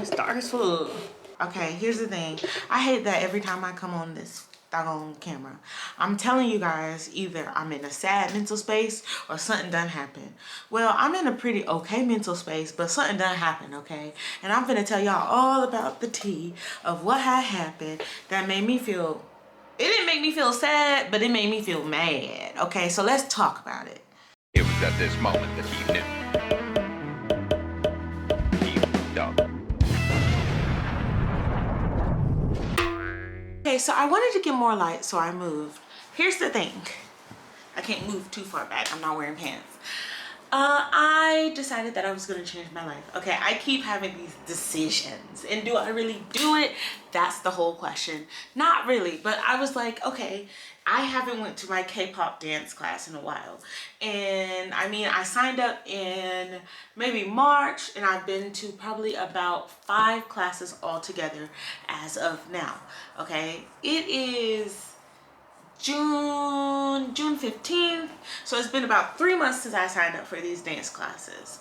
it's dark as fuck. Okay, here's the thing. I hate that every time I come on this doggone camera, I'm telling you guys either I'm in a sad mental space or something done happened. Well, I'm in a pretty okay mental space, but something done happened, okay? And I'm gonna tell y'all all about the tea of what had happened that made me feel, it didn't make me feel sad, but it made me feel mad. Okay, so let's talk about it. It was at this moment that he knew. He fucked up. Okay, so I wanted to get more light, so I moved. Here's the thing. I can't move too far back. I'm not wearing pants. I decided that I was going to change my life. Okay, I keep having these decisions. And do I really do it? That's the whole question. Not really, but I was like, okay, I haven't went to my K-pop dance class in a while. And I mean, I signed up in maybe March, and I've been to probably about 5 classes altogether as of now. Okay, it is June 15th, so it's been about 3 months since I signed up for these dance classes.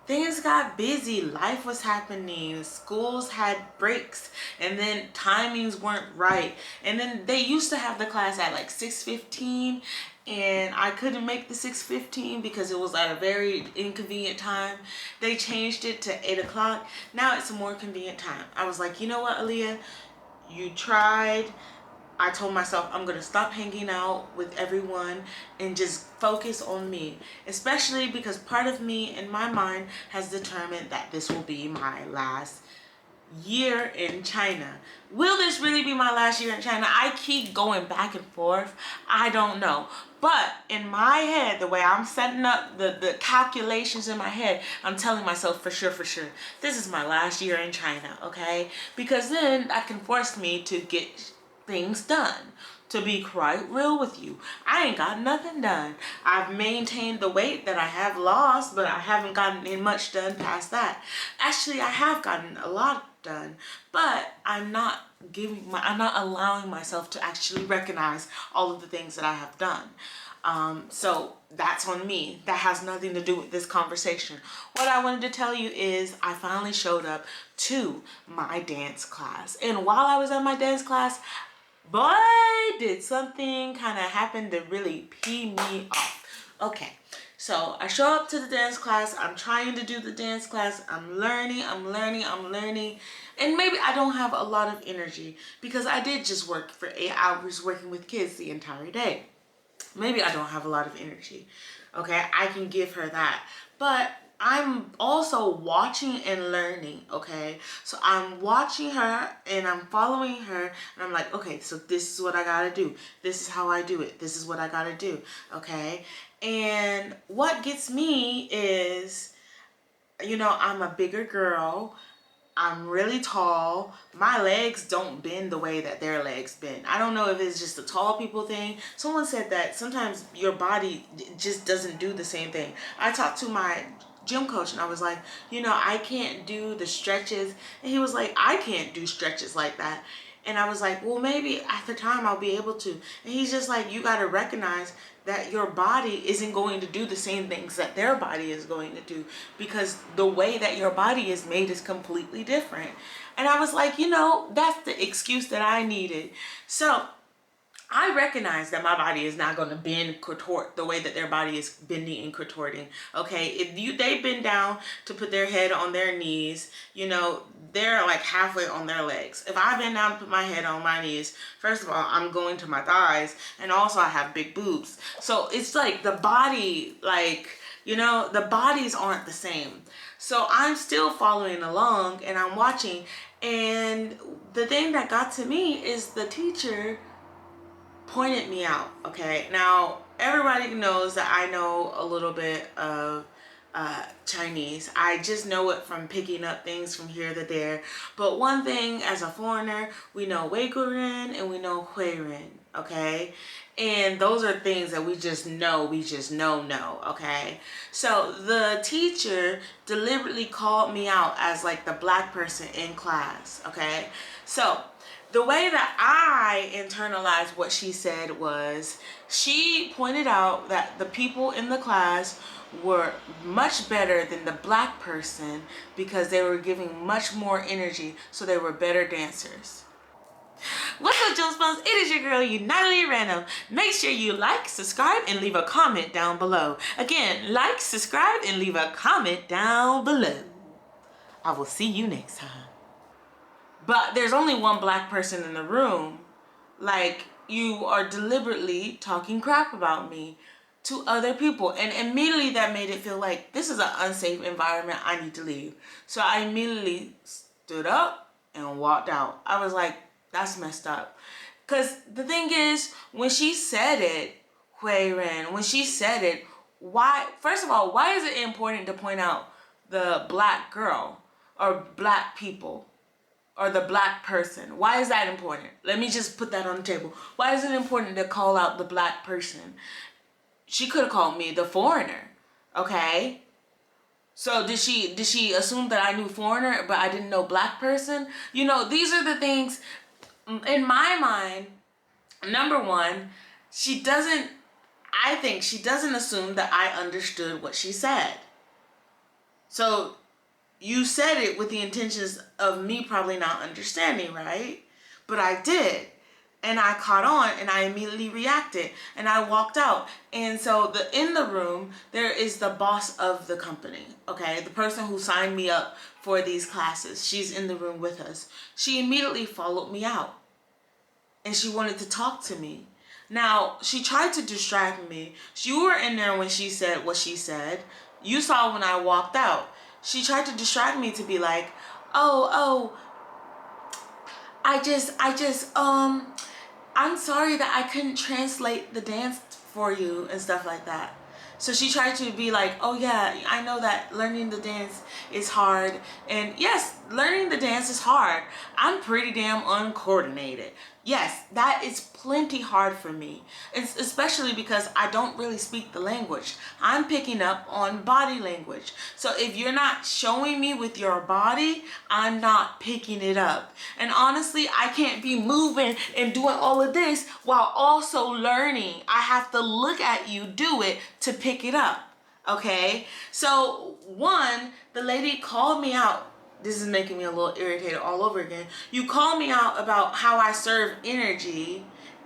Things got busy, life was happening, schools had breaks, and then timings weren't right. And then they used to have the class at like 6:15, and I couldn't make the 6:15 because it was at a very inconvenient time. They changed it to 8 o'clock. Now it's a more convenient time. I was like, you know what, Alia, you tried. I told myself I'm gonna stop hanging out with everyone and just focus on me, especially because part of me in my mind has determined that this will be my last year in China. Will this really be my last year in China? I keep going back and forth. I don't know. But in my head, the way I'm setting up the calculations in my head, I'm telling myself for sure, this is my last year in China, okay? Because then that can force me to get things done. To be quite real with you, I ain't got nothing done. I've maintained the weight that I have lost, but I haven't gotten much done past that. Actually, I have gotten a lot done, but I'm not allowing myself to actually recognize all of the things that I have done. So that's on me. That has nothing to do with this conversation. What I wanted to tell you is I finally showed up to my dance class. And while I was at my dance class, boy, did something kind of happen to really pee me off. Okay, so I show up to the dance class. I'm trying to do the dance class. I'm learning. And maybe I don't have a lot of energy because I did just work for 8 hours working with kids the entire day. Maybe I don't have a lot of energy. Okay, I can give her that. But I'm also watching and learning, okay? So I'm watching her and I'm following her and I'm like, okay, so this is what I gotta do. This is how I do it. This is what I gotta do, okay? And what gets me is, you know, I'm a bigger girl. I'm really tall. My legs don't bend the way that their legs bend. I don't know if it's just a tall people thing. Someone said that sometimes your body just doesn't do the same thing. I talked to my gym coach and I was like, you know, I can't do the stretches. And he was like, I can't do stretches like that. And I was like, well, maybe at the time I'll be able to. And he's just like, you got to recognize that your body isn't going to do the same things that their body is going to do because the way that your body is made is completely different. And I was like, you know, that's the excuse that I needed. So I recognize that my body is not going to bend, contort the way that their body is bending and contorting. Okay, if they bend down to put their head on their knees, you know, they're like halfway on their legs. If I bend down to put my head on my knees, first of all, I'm going to my thighs, and also I have big boobs. So it's like the body, like, you know, the bodies aren't the same. So I'm still following along and I'm watching. And the thing that got to me is the teacher pointed me out. Okay, now everybody knows that I know a little bit of Chinese. I just know it from picking up things from here to there. But one thing, as a foreigner, we know Wei Guren and we know Hui Ren. okay? And those are things that we just know, okay? So the teacher deliberately called me out as like the black person in class, okay? So the way that I internalized what she said was, she pointed out that the people in the class were much better than the black person because they were giving much more energy, so they were better dancers. What's up, Jones Bones? It is your girl, Unitedly Random. Make sure you like, subscribe, and leave a comment down below. Again, like, subscribe, and leave a comment down below. I will see you next time. But there's only one black person in the room. Like, you are deliberately talking crap about me to other people. And immediately that made it feel like this is an unsafe environment. I need to leave. So I immediately stood up and walked out. I was like, that's messed up. Because the thing is, when she said it, Hui Ren, when she said it, why, first of all, why is it important to point out the black girl or black people or the black person? Why is that important? Let me just put that on the table. Why is it important to call out the black person? She could have called me the foreigner, okay? So did she assume that I knew foreigner but I didn't know black person? You know, these are the things in my mind. Number one, I think she doesn't assume that I understood what she said. So you said it with the intentions of me probably not understanding, right? But I did. And I caught on and I immediately reacted and I walked out. And so in the room, there is the boss of the company, okay? The person who signed me up for these classes. She's in the room with us. She immediately followed me out and she wanted to talk to me. Now, she tried to distract me. You were in there when she said what she said. You saw when I walked out. She tried to distract me to be like, I'm sorry that I couldn't translate the dance for you and stuff like that. So she tried to be like, oh yeah, I know that learning the dance is hard. And yes, learning the dance is hard. I'm pretty damn uncoordinated. Yes, that is plenty hard for me. It's especially because I don't really speak the language. I'm picking up on body language. So if you're not showing me with your body, I'm not picking it up. And honestly, I can't be moving and doing all of this while also learning. I have to look at you do it to pick it up. Okay? So one, the lady called me out. This is making me a little irritated all over again. You call me out about how I serve energy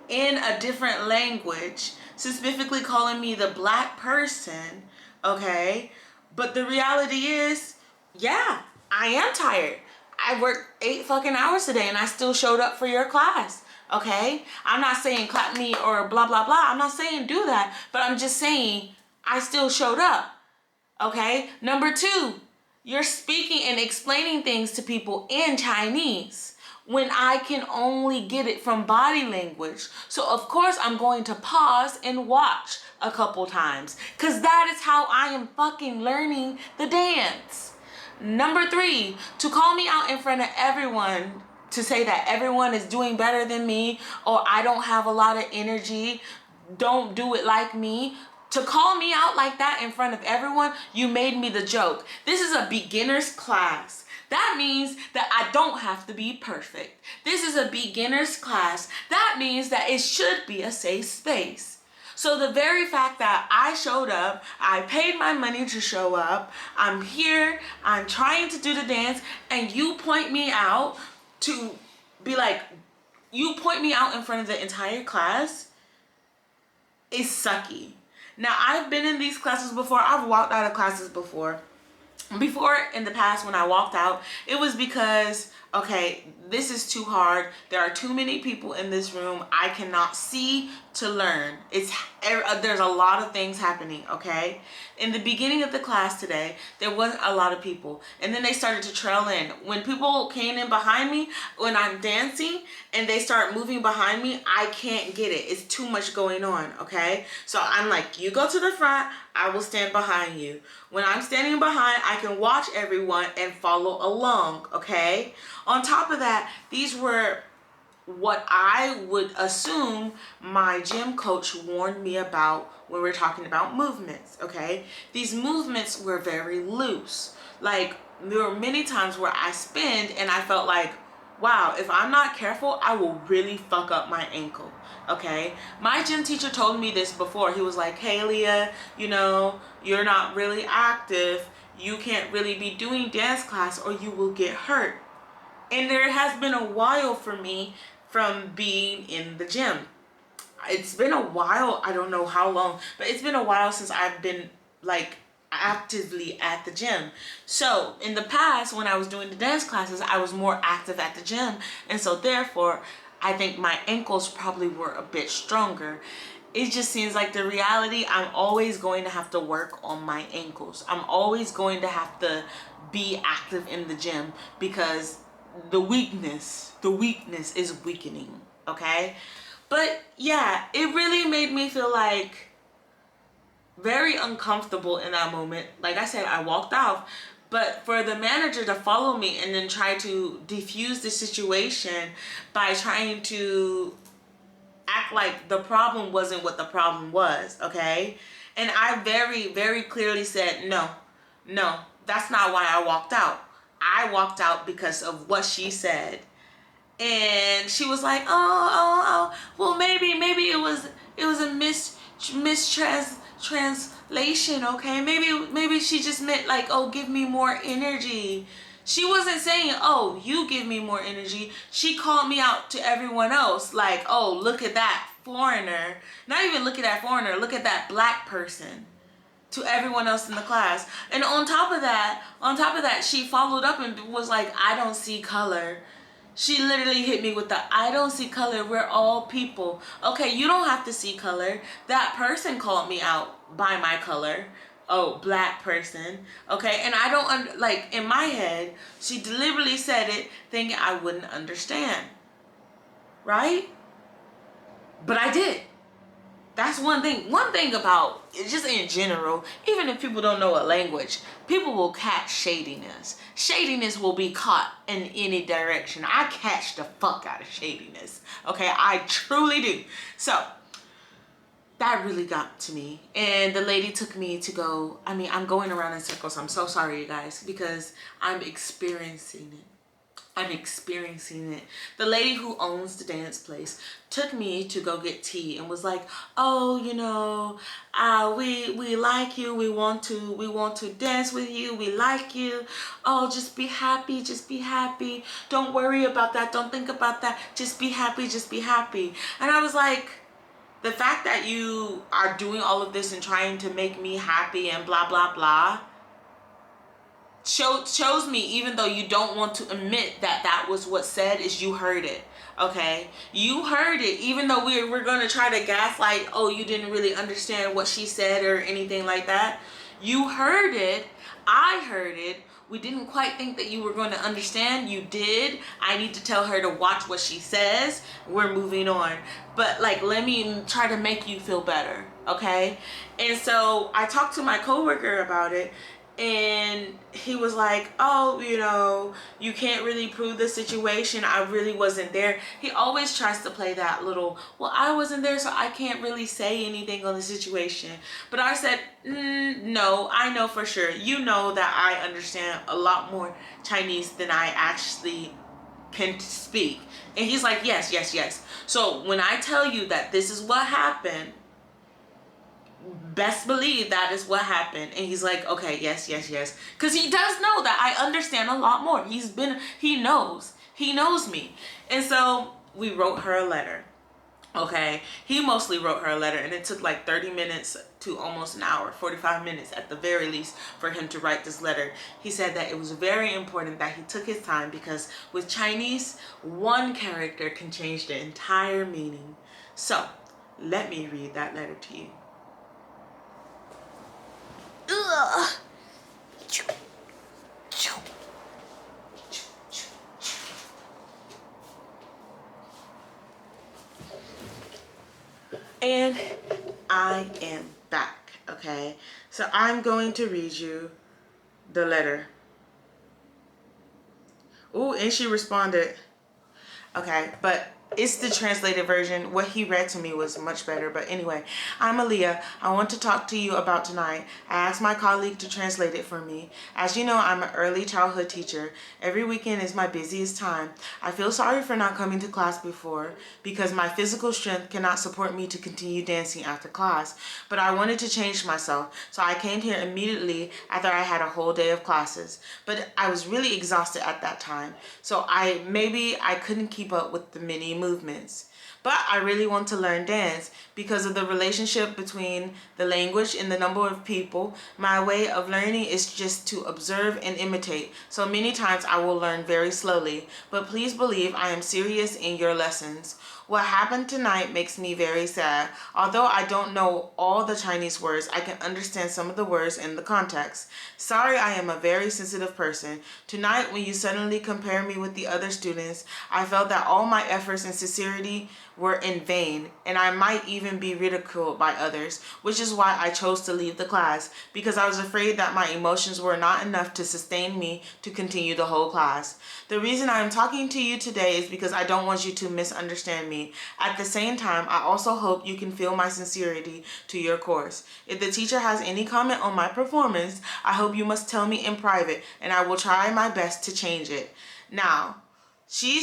in a different language, specifically calling me the black person, okay? But the reality is, yeah, I am tired. I worked 8 fucking hours today and I still showed up for your class, okay? I'm not saying clap me or blah, blah, blah. I'm not saying do that, but I'm just saying I still showed up, okay? Number 2, you're speaking and explaining things to people in Chinese when I can only get it from body language. So of course I'm going to pause and watch a couple times because that is how I am fucking learning the dance. Number 3, to call me out in front of everyone to say that everyone is doing better than me or I don't have a lot of energy, don't do it like me. To call me out like that in front of everyone, you made me the joke. This is a beginner's class. That means that I don't have to be perfect. This is a beginner's class. That means that it should be a safe space. So the very fact that I showed up, I paid my money to show up, I'm here, I'm trying to do the dance, and you point me out to be like, you point me out in front of the entire class is sucky. Now, I've been in these classes before. I've walked out of classes before. Before, in the past, when I walked out, it was because, okay, this is too hard. There are too many people in this room. I cannot see to learn. There's a lot of things happening, okay? In the beginning of the class today, there wasn't a lot of people. And then they started to trail in. When people came in behind me, when I'm dancing, and they start moving behind me, I can't get it. It's too much going on, okay? So I'm like, you go to the front, I will stand behind you. When I'm standing behind, I can watch everyone and follow along, okay? On top of that, these were what I would assume my gym coach warned me about when we're talking about movements, okay? These movements were very loose. Like, there were many times where I spinned and I felt like, wow, if I'm not careful, I will really fuck up my ankle, okay? My gym teacher told me this before. He was like, hey, Alia, you know, you're not really active. You can't really be doing dance class or you will get hurt. And there has been a while for me from being in the gym. It's been a while, I don't know how long, but it's been a while since I've been like actively at the gym. So in the past, when I was doing the dance classes, I was more active at the gym. And so therefore, I think my ankles probably were a bit stronger. It just seems like the reality, I'm always going to have to work on my ankles. I'm always going to have to be active in the gym because the weakness is weakening, okay? But yeah, it really made me feel like very uncomfortable in that moment. Like I said, I walked off, but for the manager to follow me and then try to defuse the situation by trying to act like the problem wasn't what the problem was, okay? And I very, very clearly said, no, that's not why I walked out. I walked out because of what she said. And she was like, well, maybe it was a mistranslation, okay? Maybe she just meant like, oh, give me more energy. She wasn't saying, oh, you give me more energy. She called me out to everyone else, like, oh, look at that foreigner. Not even look at that foreigner, look at that black person, to everyone else in the class. And on top of that, she followed up and was like, I don't see color. She literally hit me with the, I don't see color, we're all people. Okay, you don't have to see color. That person called me out by my color. Oh, black person. Okay, and I don't, like, in my head, she deliberately said it thinking I wouldn't understand. Right? But I did. That's one thing. One thing about, just in general, even if people don't know a language, people will catch shadiness. Shadiness will be caught in any direction. I catch the fuck out of shadiness. Okay, I truly do. So, that really got to me. And the lady took me to go, I'm going around in circles. I'm so sorry, you guys, because I'm experiencing it. The lady who owns the dance place took me to go get tea and was like, oh, you know, we like you, we want to dance with you, we like you. Oh, just be happy, don't worry about that, don't think about that, just be happy. And I was like, the fact that you are doing all of this and trying to make me happy and blah blah blah shows me, even though you don't want to admit that that was what said, is you heard it. Okay, you heard it, even though we're going to try to gaslight, oh, you didn't really understand what she said or anything like that. You heard it. I heard it. We didn't quite think that you were going to understand. You did. I need to tell her to watch what she says. We're moving on. But like, let me try to make you feel better. Okay. And so I talked to my coworker about it. And he was like, oh, you know, you can't really prove the situation. I really wasn't there. He always tries to play that little, well, I wasn't there, so I can't really say anything on the situation. But I said, no, I know for sure. You know that I understand a lot more Chinese than I actually can speak. And he's like, yes. So when I tell you that this is what happened, best believe that is what happened. And he's like, okay, yes, because he does know that I understand a lot more. He knows me. And so we wrote her a letter. Okay, he mostly wrote her a letter, and it took like 30 minutes to almost an hour, 45 minutes at the very least, for him to write this letter. He said that it was very important that he took his time, because with Chinese, one character can change the entire meaning. So let me read that letter to you. Ugh. And I am back, okay? So I'm going to read you the letter. Ooh, and she responded. Okay, but It's the translated version. What he read to me was much better. But anyway, I'm Alia. I want to talk to you about tonight. I asked my colleague to translate it for me. As you know, I'm an early childhood teacher. Every weekend is my busiest time. I feel sorry for not coming to class before because my physical strength cannot support me to continue dancing after class. But I wanted to change myself, so I came here immediately after I had a whole day of classes. But I was really exhausted at that time, so maybe I couldn't keep up with the many movements. But I really want to learn dance because of the relationship between the language and the number of people. My way of learning is just to observe and imitate. So many times I will learn very slowly. But please believe I am serious in your lessons. What happened tonight makes me very sad. Although I don't know all the Chinese words, I can understand some of the words in the context. Sorry, I am a very sensitive person. Tonight, when you suddenly compare me with the other students, I felt that all my efforts and sincerity were in vain, and I might even be ridiculed by others, which is why I chose to leave the class, because I was afraid that my emotions were not enough to sustain me to continue the whole class. The reason I am talking to you today is because I don't want you to misunderstand me. At the same time, I also hope you can feel my sincerity to your course. If the teacher has any comment on my performance, I hope you must tell me in private, and I will try my best to change it. Now, she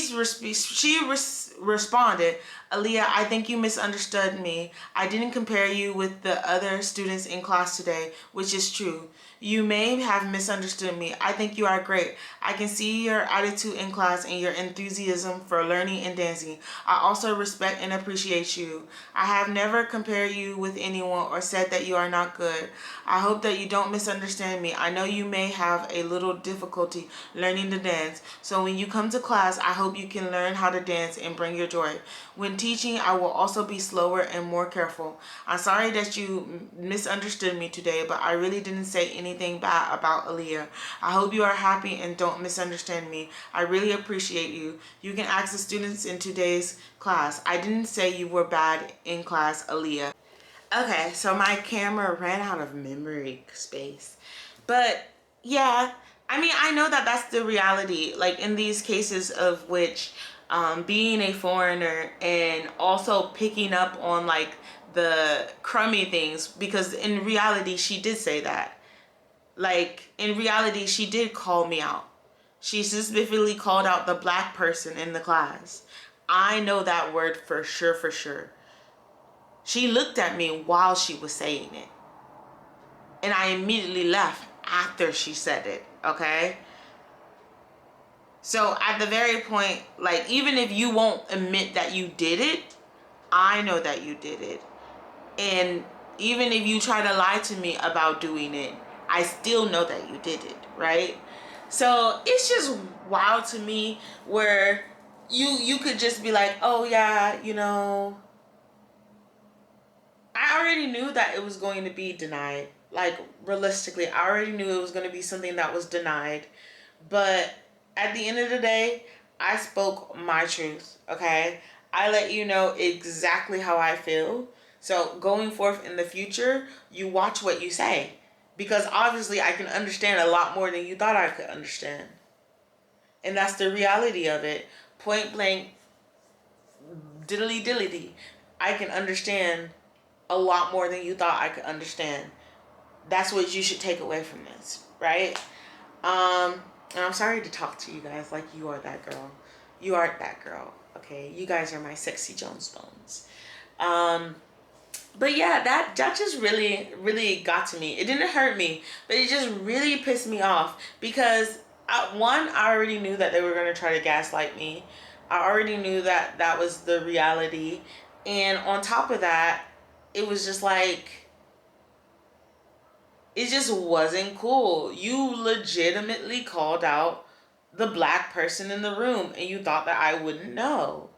responded, Alia, I think you misunderstood me. I didn't compare you with the other students in class today, which is true. You may have misunderstood me. I think you are great. I can see your attitude in class and your enthusiasm for learning and dancing. I also respect and appreciate you. I have never compared you with anyone or said that you are not good. I hope that you don't misunderstand me. I know you may have a little difficulty learning to dance. So when you come to class, I hope you can learn how to dance and bring your joy. When teaching, I will also be slower and more careful. I'm sorry that you misunderstood me today, but I really didn't say anything bad about Alia. I hope you are happy and don't misunderstand me. I really appreciate you. You can ask the students in today's class. I didn't say you were bad in class, Alia. Okay, so my camera ran out of memory space. But yeah, I mean, I know that that's the reality. Like in these cases of which being a foreigner and also picking up on like the crummy things, because in reality, she did say that. Like in reality, she did call me out. She specifically called out the black person in the class. I know that word for sure, for sure. She looked at me while she was saying it. And I immediately left after she said it, okay? So at the very point, like, even if you won't admit that you did it, I know that you did it. And even if you try to lie to me about doing it, I still know that you did it, right? So it's just wild to me where you could just be like, oh yeah, you know, I already knew that it was going to be denied. Like, realistically, I already knew it was going to be something that was denied. But at the end of the day, I spoke my truth, okay? I let you know exactly how I feel. So going forth in the future, you watch what you say. Because obviously I can understand a lot more than you thought I could understand. And that's the reality of it. Point blank, diddly diddly. I can understand a lot more than you thought I could understand. That's what you should take away from this, right? And I'm sorry to talk to you guys like you are that girl. You aren't that girl, okay? You guys are my sexy Jones Bones. But yeah, that just really, really got to me. It didn't hurt me, but it just really pissed me off because I already knew that they were going to try to gaslight me. I already knew that that was the reality. And on top of that, it was just like, it just wasn't cool. You legitimately called out the black person in the room and you thought that I wouldn't know.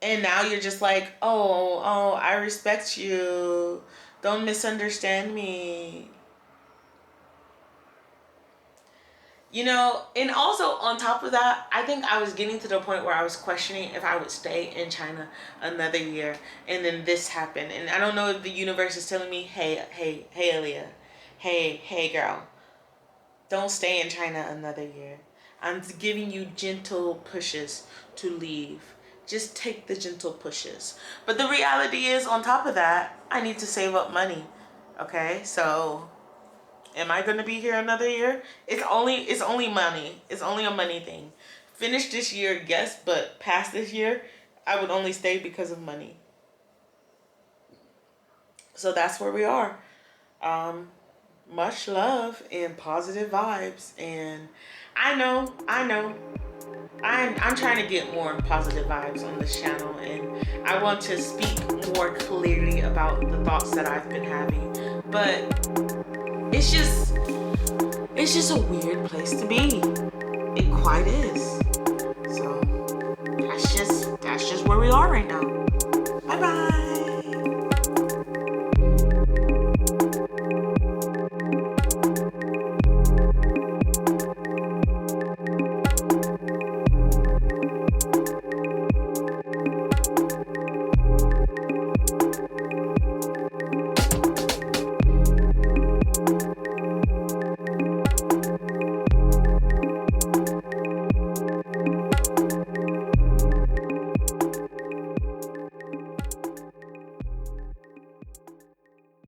And now you're just like, oh, I respect you. Don't misunderstand me. You know, and also on top of that, I think I was getting to the point where I was questioning if I would stay in China another year. And then this happened. And I don't know if the universe is telling me, hey, Alia. Hey, girl. Don't stay in China another year. I'm giving you gentle pushes to leave. Just take the gentle pushes. But the reality is, on top of that, I need to save up money. Okay, so am I gonna be here another year? It's only money. It's only a money thing. Finish this year, yes, but past this year, I would only stay because of money. So that's where we are. Much love and positive vibes. And I know. I'm trying to get more positive vibes on this channel, and I want to speak more clearly about the thoughts that I've been having. But it's just a weird place to be. It quite is. So that's just where we are right now. Bye bye.